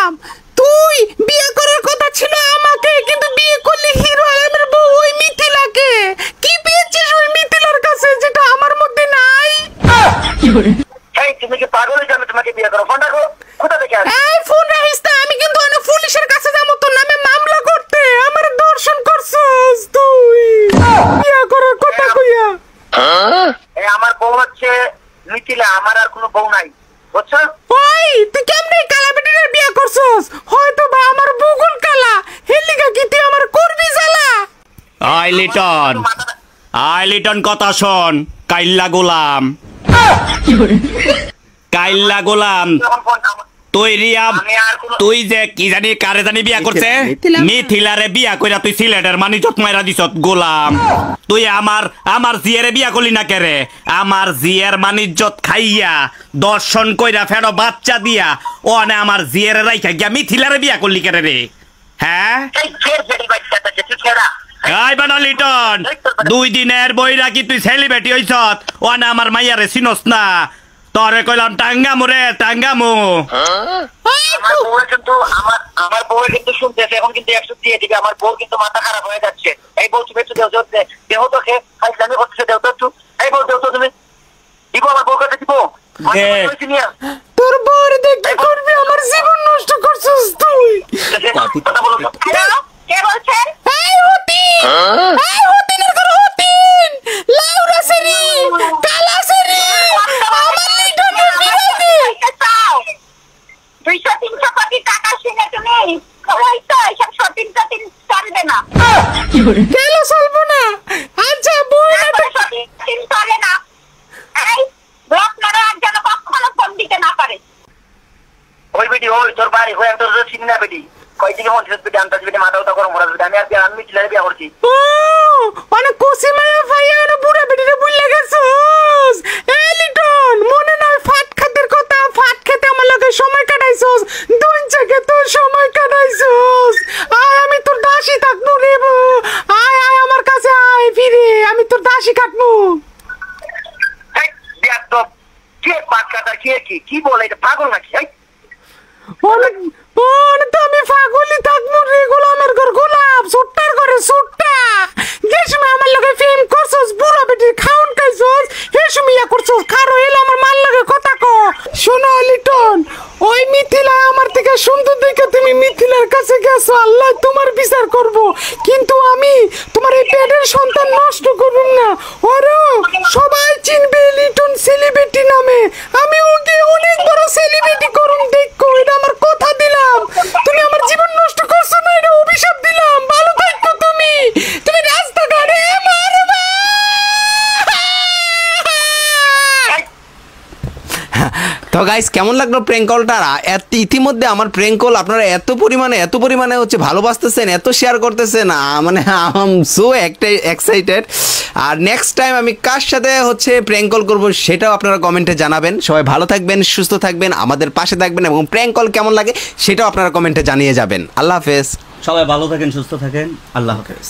করলাম। তুই বিয়ে করার কথা ছিল আমাকে, কিন্তু বিয়ে করলি হিরো আলমের বউ ওই মিথিলাকে। কি পেয়েছিস ওই মিথিলার কাছে যেটা আমার মধ্যে নাই? এই তুমি কি পাগল হয়ে যাবে? তোমাকে বিয়ে করো, ফোনটা করো। কোথা থেকে আসছে? এই ফোন রাখিস না, আমি কিন্তু অনেক পুলিশের কাছে যাবো তোর নামে মামলা করতে। আমার দর্শন করছস তুই বিয়ে করার কথা কইয়া। এই আমার বউ হচ্ছে মিথিলা, আমার আর কোনো বউ নাই, বুঝছো? ওই তুই কেমনে কালা বেটির বিয়ে করছস? হয়তো বা আমার বুগুল কালা, হেলিকা কি তুই আমার করবি জ্বালা? আই লিটন কথা শোন। কাইল্লা গোলাম তুই রিয়া, তুই যে কি জানি কারে জানি বিয়া করছে, মিথিলারে বিয়া কইরা তুই সিলেটের মানিজত মাইরা দিছত গোলাম। তুই আমার জিয়ারে বিয়া করলি না কেরে? আমার জিয়ার মানিজত খাইয়া দর্শন কইরা ফেরো বাচ্চা দিয়া ওনে আমার জিয়ারে রাইখা গিয়া মিথিলারে বিয়া করলি কেরে রে? হ্যাঁ লিটন, 2 দিনের বইরা কি তুই সেলিব্রিটি হইছত? ওনে আমার মাইয়ারে চিনস না? তরে কইলাম টাঙ্গামু রে, টাঙ্গামু। আমার বউ কিন্তু শুনতেছে, এখন কিন্তু 100 দিয়ে দিবে। আমার বউ কিন্তু মাথা খারাপ হয়ে যাচ্ছে। এই বউ তুমি একটু দেহ তো খেয়ে খাইছামি করতেছে, দেহ তো একটু। এই বউ দেহ তো তুমি দিব, আমার বউ কাছে দিব। তোর বউর দেখে করবি, আমার জীবন নষ্ট করছিস তুই। কথা বলো। কে বলছেন? এই হতিন, এই হতিনের ঘর হতিন, লাউরা সেরি, কালা সেরি, আমার লিটনের বিদায় দে। 200-300 কোটি টাকা শুনে তুমি হয়তো এসব শপিং টপিং চলবে না। কেন চলবো না? আচ্ছা শপিং চলে না। এই ব্লক মারা আর যেন কখনো ফোন দিতে না পারে। ওই বেটি, ওই তোর বাড়ি হয়ে তোর চিনি না বেটি। কয়দিকে মন দিতে বেটি আনতে বেটি মাথা উঠা গরম করা বেটি। আমি মিথিলারে বিয়া করছি। ও অনেক কোসি মায়া ভাইয়া না বুড়া বেটিরে বুইলা গেছস। এই লিটন, মনে নাই ফাট খাতের কথা? ফাট খেতে আমার লগে সময় কাটাইছস, দুই জায়গায় তোর সময় কাটাইছস। আয় আমি তোর দাসী থাকবো রে বউ। আয় আয় আমার কাছে আয় ফিরে, আমি তোর দাসী কাটবো। এই বিয়া তো কে পাট কাটা কি বলে? এটা পাগল নাকি? তো আমি পাগলই থাকবো রে। গোলামের ঘর গোলাপ, সুট্টার ঘরে সুট্টা। যে সময় আমার লগে ফেম করছস, বুড়া বেটির খাউন খাইছস, হে সময় ইয়া করছস। কারো এলো আমার মাল লগে কথা ক। শোনো লিটন, ওই মিথিলা আমার থেকে সুন্দর দেখে তুমি মিথিলার কাছে গেছো, আল্লাহ তোমার বিচার করব। কিন্তু আমি তোমার এই পেটের সন্তান নষ্ট করুম না। ওরে সবাই চিনবে লিটন সেলিব্রিটি নামে। আমি ওকে অনেক বড় সেলিব্রিটি করুম, দেখো। এটা আমার কথা দিলাম। তুমি আমার জীবন নষ্ট করছো না, এটা অভিশাপ দিলাম। ভালো থাকো তুমি। তুমি রাস্তাঘাটে মারবা। তো গাইস, কেমন লাগলো প্র্যাঙ্ক কলটা? ইতিমধ্যে আমার প্র্যাঙ্ক কল আপনারা এত পরিমাণে হচ্ছে ভালোবাসতেছেন, এত শেয়ার করতেছেন, মানে আই এম সো এক্সাইটেড। আর নেক্সট টাইম আমি কার সাথে হচ্ছে প্র্যাঙ্ক কল করবো সেটাও আপনারা কমেন্টে জানাবেন। সবাই ভালো থাকবেন, সুস্থ থাকবেন, আমাদের পাশে থাকবেন, এবং প্র্যাঙ্ক কল কেমন লাগে সেটাও আপনারা কমেন্টে জানিয়ে যাবেন। আল্লাহ হাফেজ। সবাই ভালো থাকেন, সুস্থ থাকেন। আল্লাহ হাফেজ।